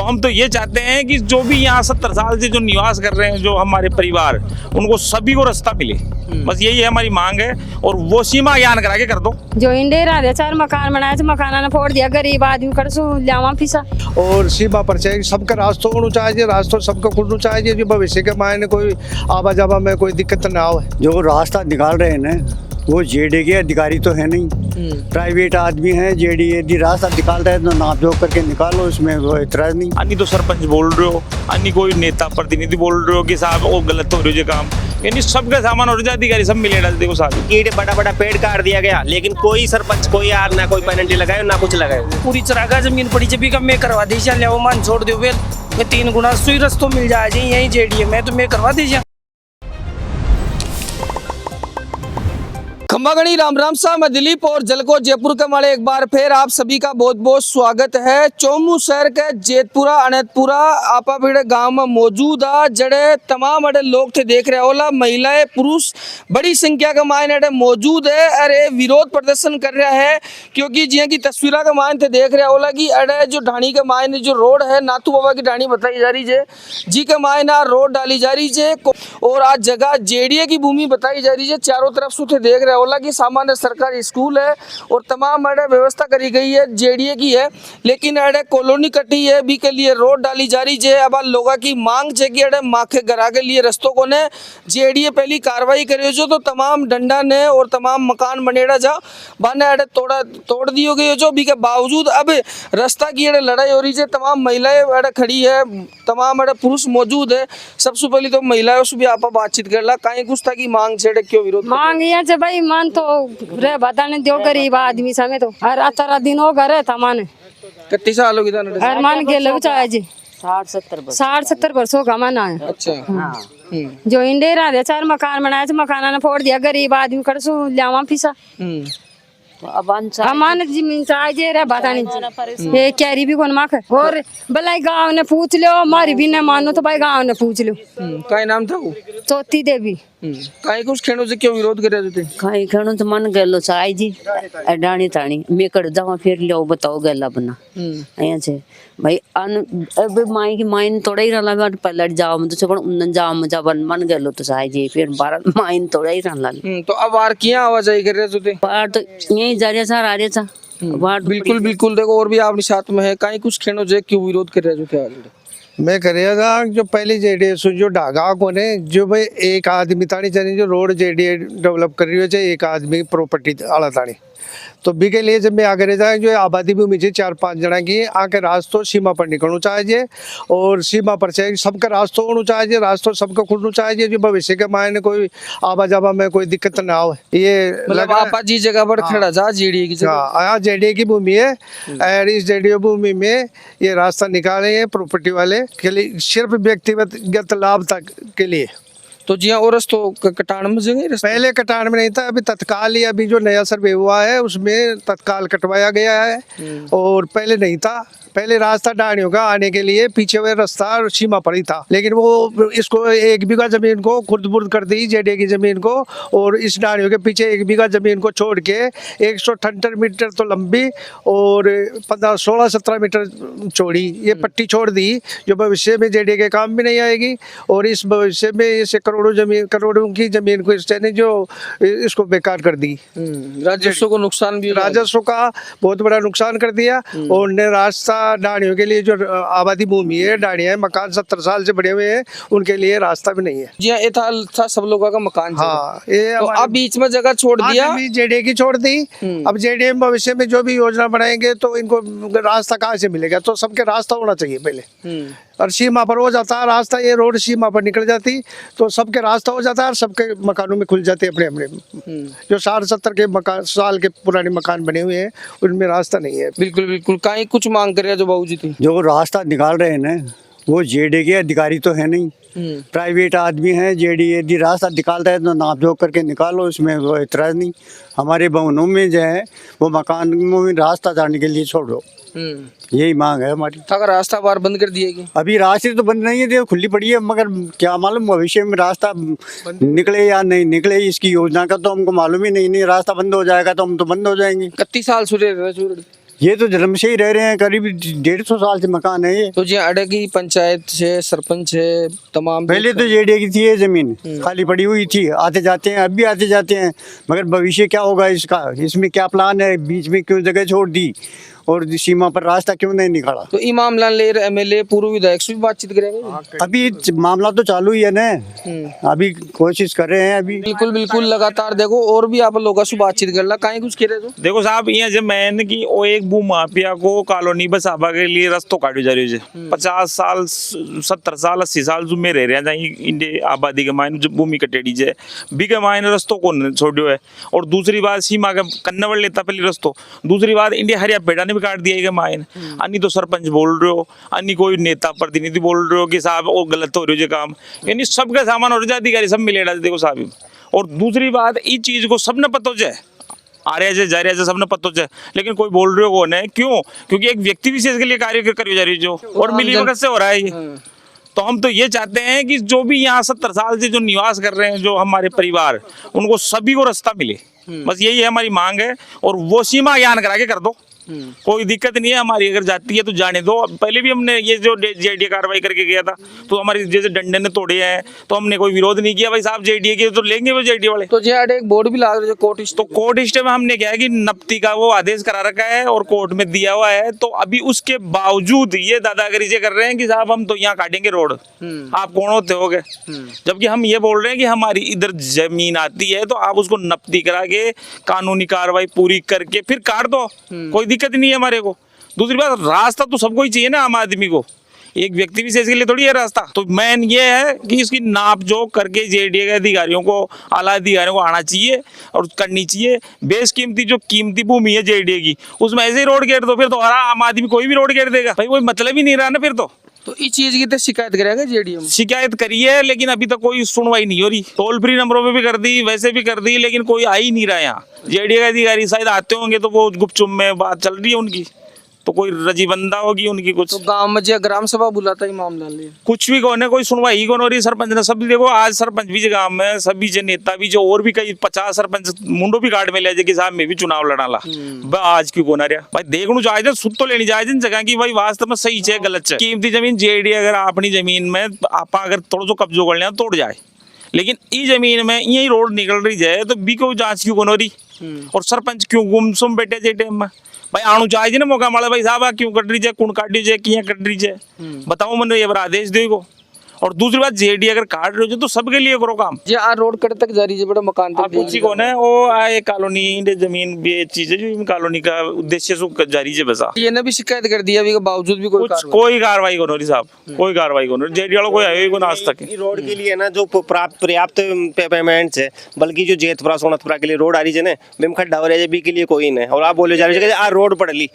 हम तो ये चाहते हैं कि जो भी यहाँ 70 साल से जो निवास कर रहे हैं, जो हमारे परिवार, उनको सभी को रास्ता मिले। बस यही है हमारी मांग है, और वो सीमा ज्ञान करा के कर दो। जो इंडेरा दे 4 मकान बनाए, मकाना ने फोड़ दिया, गरीब आदमी कर सो लियावा पिसा। और सीमा पर चाहिए सबका रास्ता होना चाहिए, रास्ता सबको खुलना चाहिए, जो भविष्य के मायने कोई आवाजावा में कोई दिक्कत ना हो। जो रास्ता निकाल रहे हैं ना, वो जेडी के अधिकारी तो है नहीं, प्राइवेट आदमी है। जेडी यदि रास्ता निकालता है तो नाप जोक करके निकालो, इसमें वो इतराज नहीं। अन्य तो सरपंच बोल रहे हो, अन्य कोई नेता प्रतिनिधि बोल रहे हो कि साहब वो गलत हो रही है काम, यानी सबका सामान और अधिकारी सब मिले डालते वो साथ। कीड़े बड़ा बड़ा पेड़ काट दिया गया, लेकिन कोई सरपंच कोई यार ना कोई पेनल्टी लगाए ना कुछ लगाए। पूरी चरागा जमीन पड़ी जब भी कम मैं करवा दीजिए, ले वो मान छोड़ दो, मैं 3 गुना सुई रस्तों मिल जाए जी, यही जेडी मैं तो मैं करवा दीजिए। खम्बागणी राम राम सा, मैं दिलीप और जलको जयपुर के माले एक बार फिर आप सभी का बहुत बहुत स्वागत है। चौमू शहर के जेतपुरा अनंतपुरा आपा भीड़ गांव में मौजूद है, जड़े तमाम अड़े लोग थे देख रहे होला, महिलाएं पुरुष बड़ी संख्या के मायने अड़े मौजूद है। अरे विरोध प्रदर्शन कर रहा है, क्योंकि जिया की तस्वीर के मायने थे देख रहे होला कि अड़े जो ढाणी के मायने जो रोड है, नाथू बाबा की ढाणी बताई जा रही है, जी के मायने रोड डाली जा रही है, और आज जगह जेडीए की भूमि बताई जा रही है। चारों तरफ से देख रहे होला कि सामान्य सरकारी स्कूल है और तमाम अड़े व्यवस्था करी गई है, जेडीए की है, लेकिन अड़े कॉलोनी कटी है, बी के लिए रोड डाली जा रही है। अब लोगों की मांग है कि अड़े माखे घरा के लिए रस्तों को ने जेडीए पहली कार्रवाई करे जो, तो तमाम डंडा ने और तमाम मकान बनेड़ा जा बाने अड़े तोड़ दियो गए जो, भी के बावजूद अब रास्ता की अड़े लड़ाई हो रही है। तमाम महिलाएं अड़े खड़ी है, तमाम अड़े पुरुष मौजूद है। सबसे पहले तो महिलाओं से भी आप बातचीत कर ला, कहीं कुछ था कि मांग छेड़े क्यों विरोध मांग यहाँ से भाई मन तो रे बताने दो, गरीब आदमी समेत तो हर अतरा दिन हो गए था माने कितनी साल होगी हर मान के लोग चाहे जी 60-70 वर्षों का माना है। अच्छा जो इंडेरा दे 4 मकान बनाए, मकाना ने फोड़ दिया, गरीब आदमी कर सो लियावा पिसा। अमानत जमीन चाहिए रे बताने ये कैरी भी कौन माख, और भलाई गांव ने पूछ लो, मारी भी न मानो तो भाई गांव ने पूछ लो। का नाम था वो? चौथी देवी। काई कुछ खेणों से क्यों विरोध कर रहे थे? काई खेणों तो मन गेलो चाय जी डाणी ताणी मैं कर जावा फिर लो बताओ गेला बना अया छे भाई अन अब माई की माइन तोड़ा ही रहला बट पलट जाओ मतलब छपन उन जाओ मजा बन मन गेलो तो चाय जी फिर बार माइन तोड़ा ही रहला। तो अब वार किया आवाजाही कर रहे थे? बार तो यही जा रहा था आ रहा था बार। बिल्कुल बिल्कुल, देखो और भी आपके साथ में है, काई कुछ खेणों से क्यों विरोध कर रहे थे? मैं करेगा जो पहले जेडीए जो ढागा को ने जो भाई एक आदमी तानी चाहिए, जो रोड जेडीए डेवलप कर रही हो चाहे एक आदमी प्रॉपर्टी आला तानी, तो बी के लिए जब मैं आगे रह जाए जो आबादी भी मुझे 4-5 जना की आके रास्तों सीमा पर निकलना चाहिए, और सीमा पर चाहिए सबका रास्ता होना चाहिए, रास्ता सबको खुलना चाहिए, जो भविष्य के मायने कोई आवाजावा में कोई दिक्कत ना हो। ये मतलब आपा जी जगह पर खड़ा जा जेडीए की जगह, जेडीए की भूमि है, और इस जेडीए भूमि में ये रास्ता निकाले हैं प्रॉपर्टी वाले के लिए, सिर्फ व्यक्तिगत लाभ तक के लिए। तो जी और तो कटान में जगह पहले कटान में नहीं था, अभी तत्काल ही अभी जो नया सर्वे हुआ है उसमें तत्काल कटवाया गया है, और पहले नहीं था। पहले रास्ता डाणियों का आने के लिए पीछे हुए रास्ता सीमा पर ही था, लेकिन वो इसको 1 बीघा जमीन को खुर्द-बुर्द कर दी जेडीए की जमीन को, और इस डाणियों के पीछे 1 बीघा जमीन को छोड़ के 178 मीटर तो लंबी और 16-17 मीटर चौड़ी ये पट्टी छोड़ दी, जो भविष्य में जेडीए के काम भी नहीं आएगी, और इस भविष्य में इसे करोड़ों की जमीन को इसने जो इसको बेकार कर दी। राजस्व को नुकसान भी, राजस्व का बहुत बड़ा नुकसान कर दिया, और ने रास्ता डाणियों के लिए जो आबादी भूमि है, डाणियां मकान 70 साल से बड़े हुए हैं, उनके लिए रास्ता भी नहीं है। जी ये था सब लोगों का मकान। हाँ, ये तो अब बीच में जगह छोड़ दिया, जेडीए की छोड़ दी। अब जेडीए भविष्य में जो भी योजना बनाएंगे तो इनको रास्ता कहाँ से मिलेगा? तो सबके रास्ता होना चाहिए पहले, और सीमा पर हो जाता है रास्ता, ये रोड सीमा पर निकल जाती तो सबके रास्ता हो जाता है, और सबके मकानों में खुल जाते अपने अपने। जो 60-70 के मकान साल के पुराने मकान बने हुए हैं उनमें रास्ता नहीं है। बिल्कुल बिल्कुल, कहीं कुछ मांग कर जो बाबूजी थी, जो रास्ता निकाल रहे हैं ना, वो जेडी के अधिकारी तो है नहीं, प्राइवेट आदमी है। जेडी यदि रास्ता निकालता है तो नाप जोक करके निकालो, इसमें वो इतराज नहीं। हमारे भवनों में जो है वो मकान में रास्ता जाने के लिए छोड़ो, यही मांग है हमारी। अगर रास्ता बार बंद कर दिएगी? अभी रास्ते तो बंद नहीं है, देखो खुली पड़ी है, मगर क्या मालूम भविष्य में रास्ता निकले या नहीं निकले, इसकी योजना का तो हमको मालूम ही नहीं। रास्ता बंद हो जाएगा तो हम तो बंद हो जाएंगे। कितनी साल सूर्य ये तो जन्म से ही रह रहे हैं, करीब 150 साल से मकान है ये। तो जी अड़े की पंचायत है, सरपंच है, तमाम पहले तो जेडीए की थी ये जमीन, खाली पड़ी हुई थी, आते जाते हैं, अब भी आते जाते हैं, मगर भविष्य क्या होगा इसका, इसमें क्या प्लान है, बीच में क्यों जगह छोड़ दी और सीमा पर रास्ता क्यों नहीं निकाला। तो ई मामला ले एमएलए पूर्व विधायक से भी बातचीत करेंगे। अभी मामला तो चालू ही है ना, अभी कोशिश कर रहे हैं अभी। बिल्कुल बिल्कुल लगातार देखो और भी आप लोगों से बातचीत कर ला, कहीं कुछ कह रहे तो देखो साहब, यहाँ जब मैंने की वो एक भू माफिया को कॉलोनी बसाबा के लिए रस्तों काटो जा रही है। 50 साल 70 साल 80 साल जो में रह रहे हैं जहाँ इंडे आबादी के मायने जो भूमि कटेड़ी है बी के मायने रस्तों को छोड़ो है। और दूसरी बात सीमा का कन्नवड़ लेता पहले रस्तों, दूसरी बात इंडिया हरिया पेड़ा ने भी काट दिया है मायने। अन्नी तो सरपंच बोल रहे हो, अन्नी कोई नेता प्रतिनिधि बोल रहे हो कि साहब वो गलत हो रही है काम, यानी सबका सामान और अधिकारी सब मिलेगा देखो साहब। और दूसरी बात इस चीज को सबने पता हो जाए, आ रहे हैं जा रहे हैं सबने पता हो जाए, लेकिन कोई बोल रहे हो कौन है, क्यों? क्योंकि एक व्यक्ति विशेष के लिए कार्य करी जा रही है जो, और मिली भगत से हो रहा है ये। तो हम तो ये चाहते हैं कि जो भी यहाँ 70 साल से जो निवास कर रहे हैं जो हमारे परिवार, उनको सभी को रास्ता मिले, बस यही है हमारी मांग है। और वो सीमा ज्ञान करा के कर दो, कोई दिक्कत नहीं है हमारी, अगर जाती है तो जाने दो। पहले भी हमने ये जो जेडीए कार्रवाई करके गया था तो हमारी जैसे डंडे ने तोड़े हैं तो हमने कोई विरोध नहीं किया, भाई साहब जेडीए के तो लेंगे वो जेडीए वाले। तो जी अड़े एक बोर्ड भी लगा रहे कोर्ट, तो कोर्ट स्टे में हमने क्या है कि नप्ती का वो आदेश करा रखा है और कोर्ट में दिया हुआ है। तो अभी उसके बावजूद ये दादागिरी से कर रहे हैं कि साहब हम तो यहाँ काटेंगे रोड, आप कौन होते होगे? जबकि हम ये बोल रहे हैं कि हमारी इधर जमीन आती है तो आप उसको नप्ती करा के कानूनी कार्रवाई पूरी करके फिर काट दो, कोई दिक्कत नहीं है हमारे को। दूसरी बात, रास्ता तो सबको ही चाहिए ना, आम आदमी को, एक व्यक्ति विशेष के लिए थोड़ी है रास्ता। तो मेन ये है कि इसकी नाप जोक करके जेडीए के अधिकारियों को, आला अधिकारियों को आना चाहिए और करनी चाहिए। बेशकीमती जो कीमती भूमि है जेडीए की, उसमें ऐसे ही रोड घेर दो, फिर तो आम आदमी कोई भी रोड घेर देगा, भाई कोई मतलब ही नहीं रहा ना फिर तो इस चीज की तो शिकायत करेगा जेडीए में? शिकायत करी है लेकिन अभी तक कोई सुनवाई नहीं हो रही। टोल फ्री नंबरों पे भी कर दी, वैसे भी कर दी, लेकिन कोई आ ही नहीं रहा यहाँ। जेडीए के अधिकारी शायद आते होंगे तो वो गुपचुप में बात चल रही है उनकी, तो कोई रजीबंदा होगी उनकी कुछ। तो गांव में जो ग्राम सभा बुलाता ही मामला ले, कुछ भी कौन है, कोई सुनवाई ही कौन हो रही। सरपंच ने सब देखो, आज सरपंच भी जो गांव में सभी जो नेता भी जो और भी कई 50 सरपंच मुंडो भी काट में ले जाए कि साहब मैं भी चुनाव लड़ाला, आज क्यों कोना रहा भाई? देखनू चाहिए, सुध तो लेनी चाहिए जगह की भाई वास्तव में सही है गलत है। कीमती जमीन जेडीए अगर अपनी जमीन में आप अगर थोड़ा सा कब्जो कर लिया तोड़ जाए, लेकिन इस जमीन में यही रोड निकल रही जाए तो बी को जांच क्यों कौन हो रही? और सरपंच क्यों गुमसुम बैठे जे टाइम में? भाई आणु चाहिए ना मौका माले, भाई साहब क्यों कट रही है, कौन काट रही है, किया कट रही है, बताओ मैंने ये बार आदेश देगो। और दूसरी बात, जेडीए अगर काट रहे हो तो सबके लिए करो काम। जी आ रोड कट तक जा रही है, बड़ा मकान तक आप उसी कौन है वो आए कॉलोनी जमीन भी चीज है जो कॉलोनी का उद्देश्य से जारी है बसा। ये ने भी शिकायत कर दिया, अभी के बावजूद भी कोई कार्रवाई करो रही साहब, कोई कार्रवाई करो, जेडीए वालों कोई आए को आज तक। रोड के लिए ना जो पर्याप्त पेमेंट है, बल्कि जो जेतपुरा सोनतपुरा के लिए रोड आ रही है ना, बिम खड्डा हो रहा है बी के लिए कोई नहीं। और आप बोले जा रहे हैं आ रोड पड़ ली,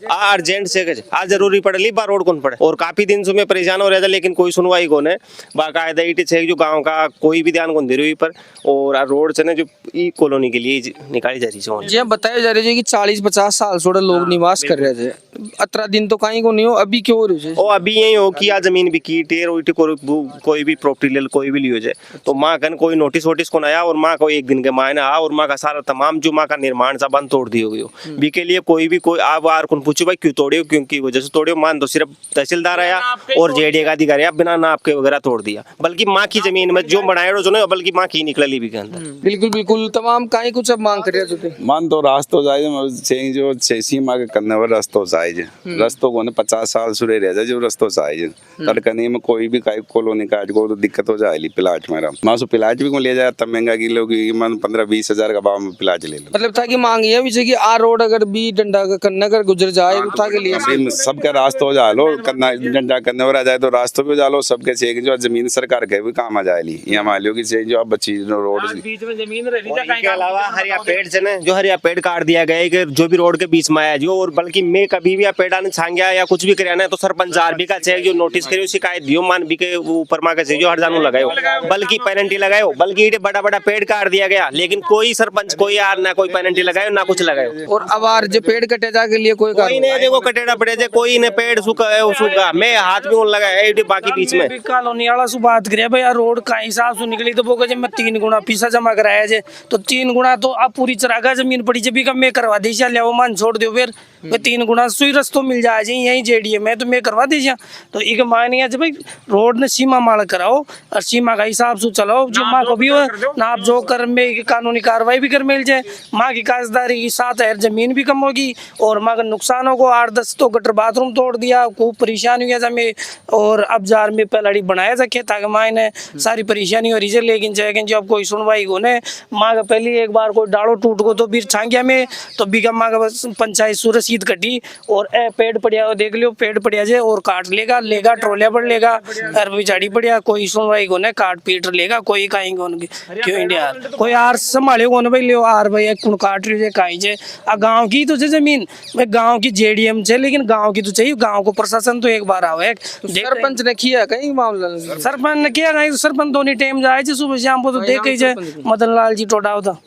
अर्जेंट से आ जरूरी पड़ ली बा रोड कौन पड़े, और काफी दिन से मैं परेशान हो रहा था लेकिन कोई सुनवाई कौन है। बाकायदा इट है जो गांव का कोई भी ध्यान कौन दे रही पर, और रोड से ना जो ई कॉलोनी के लिए निकाली जा रही है। जी बताया जा रही है कि 40-50 साल से लोग निवास कर रहे थे, 18 दिन तो कहीं को नहीं हो, अभी क्यों हो रही है? और अभी यही हो कि आ जमीन बिकी टेर कोई भी प्रॉपर्टी ले कोई भी लियो जाए तो माँ कन कोई नोटिस वोटिस को आया, और माँ को एक दिन के मायने आ, और माँ का सारा तमाम जो माँ का निर्माण सा बंद तोड़ दियो गयो। बी के लिए कोई भी कोई आप बार कौन पूछो भाई क्यों तोड़े, क्योंकि वजह से तोड़े, मान दो सिर्फ तहसीलदार आया और जेडीए का अधिकारी बिना नाप के वगैरह तोड़ दिया, बल्कि माँ की जमीन में जो बनाए जो ना, बल्कि माँ की निकली भी के अंदर। बिल्कुल बिल्कुल तमाम कहीं कुछ अब मांग कर रहे थे। मान तो रास्तो जाए जो सीमा के कन्नवर रास्तो जाए रस्तो को 50 साल सुरे रह जाए जो रस्तो जाए तड़कनी में कोई भी कॉलोनी काट को तो दिक्कत हो जाए। प्लाट मेरा मासो प्लाट भी को ले जाए तब महंगा किलो की मन 15-20 हजार का भाव में प्लाट ले लो। मतलब था कि मांग ये भी कि आ रोड अगर भी डंडा का कन्ना कर गुजर जाए उठा के लिए सबका रास्ता हो जा लो, डंडा कन्नवर आ जाए तो रास्तों पे जा लो सबके चाहिए जो जमीन सरकार के भी काम आ जाए ली यहाँ मान लो कि जो अब बची रोड बीच में जमीन रह रही है। के अलावा हरिया पेड़ से ना जो हरिया पेड़ काट दिया गया है कि जो भी रोड के बीच में आया जो, और बल्कि मैं कभी कभी भी आप पेड़ा ने छांग्या या कुछ भी कराना है तो सरपंच आरबी का चाहिए जो नोटिस करियो शिकायत दियो मान भी के ऊपर मां का चाहिए हर जानू लगायो बल्कि पेनल्टी लगायो बल्कि ये बड़ा बड़ा पेड़ काट दिया गया लेकिन कोई सरपंच कोई यार ना कोई पेनल्टी लगायो ना कुछ लगायो। और अब आर जो पेड़ कटे जाके लिए कोई कोई नहीं देखो कटेड़ा पड़े जे कोई ने पेड़ सूखा है वो सूखा मैं हाथ में लगा है बाकी बीच में कॉलोनी वाला से बात करे भाई यार रोड का हिसाब से निकली तो वो कहे मैं 3 गुना पैसा जमा कराया जे तो 3 गुना तो आप पूरी चरागा जमीन पड़ी जब भी कम मैं करवा दीजिए ले मान छोड़ दो फिर मैं 3 गुना सुई रस्तों मिल जाए जी यही जेडीए में तो मैं करवा दीजिए तो एक मायने है भाई रोड ने सीमा माल कराओ और सीमा का हिसाब से चलाओ जो माँ को भी हो नाप जो कर में कानूनी कार्रवाई भी कर मिल जाए माँ की कागजदारी की 7 जमीन भी कम होगी और माँ का नुकसान होगा 8-10 तो गटर बाथरूम तोड़ दिया खूब परेशानी हुई हमें और अब जार में पहलाड़ी बनाया सके ताकि माँ ने सारी परेशानी हो रही है लेकिन चाहे जो अब कोई सुनवाई को ने माँ का पहले एक बार कोई डालो टूट को तो फिर छांगिया में तो बिगा माँ का पंचायत सूरत सीध कटी और पेड़ पड़िया देख लियो पेड़ पड़िया जे और काट लेगा ट्रोलिया पर लेगा और बिचाड़ी पड़िया कोई सुनवाई को ने काट पीट लेगा कोई कहीं को क्यों इंडिया कोई आर संभाले को भाई लियो आर भाई कुण काट रही है कहीं जे आ गाँव की तो जमीन भाई गाँव की जेडीएम से लेकिन गाँव की तो चाहिए गाँव को प्रशासन तो एक बार आवे सरपंच ने किया कहीं मामला सरपंच ने किया कहीं सरपंच दोनों टाइम जाए सुबह शाम को तो देख ही जाए मदन लाल जी टोडा था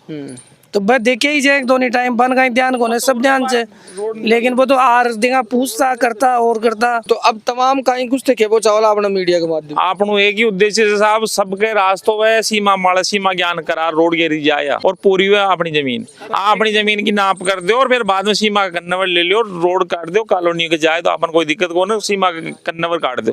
तो बस देखे ही जाए दोनों टाइम बन गए ध्यान को सब ध्यान से लेकिन वो तो आर देगा पूछता करता और करता तो अब तमाम कहीं कुछ थे वो चावला अपना मीडिया के माध्यम आपनो एक ही उद्देश्य से साहब सबके रास्तों में सीमा माड़ा सीमा ज्ञान करार रोड गेरी जाया और पूरी हुआ अपनी जमीन अपनी जमीन की नाप कर दो और फिर बाद में सीमा का कन्नवर ले लियो रोड काट दो कॉलोनी के जाए तो अपन कोई दिक्कत को ना सीमा का कन्नवर काट दो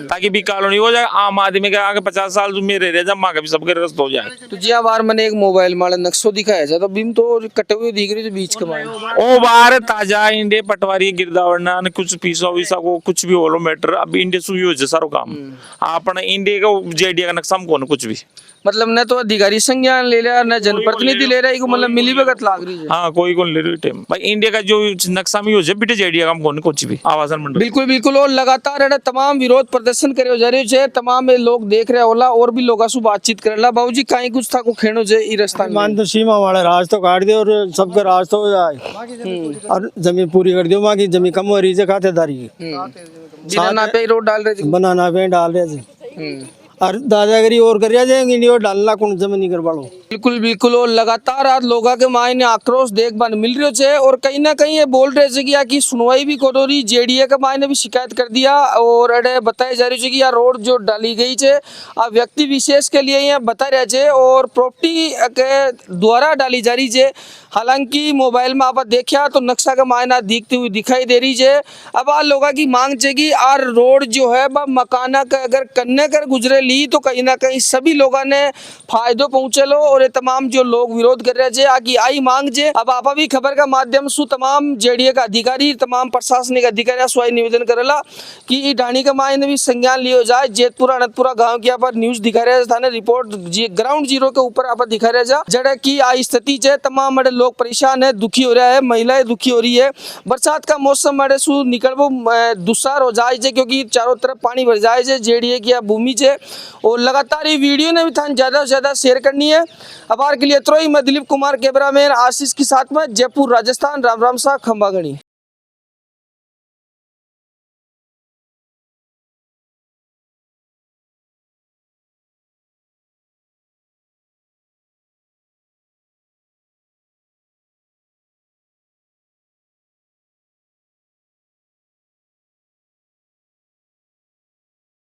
ताकि भी कॉलोनी हो जाए आम आदमी के आगे 50 साल मेरे रह जा माँ का भी सबके रस्त हो जाए। तो जी बार मैंने एक मोबाइल माड़ा नक्शो दिखाया था तो बिम तो कटे हुए दिख रही बीच के मारे ओ बार ताजा इंडे पटवारी गिरदावरना ने कुछ पीसा वीसा को कुछ भी होलो मैटर अब इंडे सुई हो जे सारो काम आपने इंडे का जेडीए का नक्शा को कुछ भी मतलब न तो अधिकारी संज्ञान ले रहा न जनप्रतिनिधि ले रहा है मतलब मिली भगत लाग रही है। हाँ कोई ले रही टाइम भाई इंडिया का जो नक्शा में हो जाए बिटे जेडीए काम कोने कुछ भी आवासन मंडल बिल्कुल बिल्कुल और लगातार है तमाम विरोध प्रदर्शन करे जा रहे है तमाम लोग देख रहे होला और भी लोग से बातचीत करेला बाबूजी कहीं कुछ था को खेनो जे ई रास्ता मान तो सीमा वाला राज तो काट दे और सबका राज तो हो जाए और जमीन पूरी कर दो माँ की जमीन कम हो रही है खातेदारी बिना पे रोड डाल रहे थे बनाना पे डाल रहे थे और दादागिरी और कर जाएंगे नहीं और डालना कौन जमीन नहीं कर पालो बिल्कुल बिल्कुल और लगातार आज लोगों के मायने आक्रोश देखभाल मिल रहे थे और कहीं ना कहीं ये बोल रहे थे कि या की सुनवाई भी करो रही जेडीए के मायने भी शिकायत कर दिया और अरे बताया जा रही है कि यार रोड जो डाली गई है व्यक्ति विशेष के लिए यहाँ बता रहे थे और प्रॉपर्टी के द्वारा डाली जा रही है हालांकि मोबाइल में आप देखा तो नक्शा का मायना दिखती हुई दिखाई दे रही है। अब आ लोगों की मांग है कि आर रोड जो है मकाना का अगर कन्ने कर गुजरे ली तो कहीं ना कहीं सभी लोगों ने फायदो पहुंचे लो और ये तमाम जो लोग विरोध कर रहे थे आगे आई मांग जे अब आप भी खबर का माध्यम से तमाम जेडीए का अधिकारी तमाम प्रशासनिक अधिकारी स्वाई निवेदन करेला कि ढाणी के मायने भी संज्ञान लियो जाए जेतपुरा अनंतपुरा गाँव की पर न्यूज दिखा रहे थाने रिपोर्ट ग्राउंड जीरो के ऊपर आप दिखा रहे जा जड़े की आई स्थिति है तमाम बड़े लोग परेशान है दुखी हो रहा है महिलाएं दुखी हो रही है बरसात का मौसम बड़े सु निकलबो दुस्सार हो जाए क्योंकि चारों तरफ पानी भर जाए जेडीए की भूमि है और लगातार ये वीडियो ने भी था ज्यादा से ज्यादा शेयर करनी है। अबार के लिए मैं दिलीप कुमार कैमरामैन आशीष के साथ में जयपुर राजस्थान राम राम सा खंबागणी।